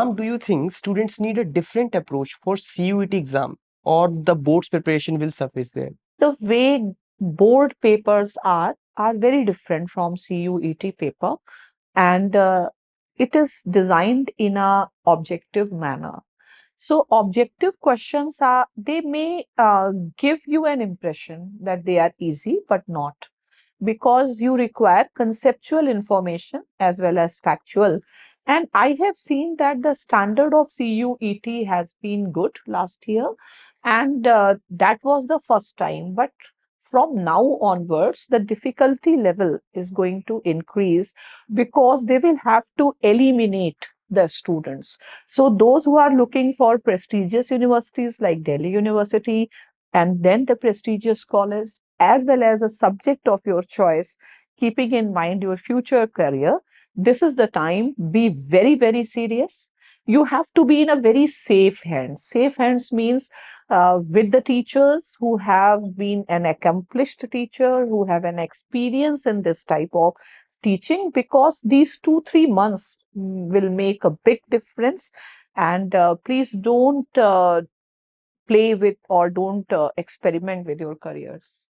ma'am, do you think students need a different approach for CUET exam, or the board's preparation will suffice there? The way board papers are very different from CUET paper, and it is designed in a objective manner. So objective questions they may give you an impression that they are easy, but not, because you require conceptual information as well as factual. And I have seen that the standard of CUET has been good last year, and that was the first time. But from now onwards, the difficulty level is going to increase because they will have to eliminate the students. So, those who are looking for prestigious universities like Delhi University and then the prestigious college, as well as a subject of your choice, keeping in mind your future career, this is the time. Be very, very serious. You have to be in a very safe hands. Safe hands means with the teachers who have been an accomplished teacher, who have an experience in this type of teaching, because these 2 3 months will make a big difference. And please don't play with or don't experiment with your careers.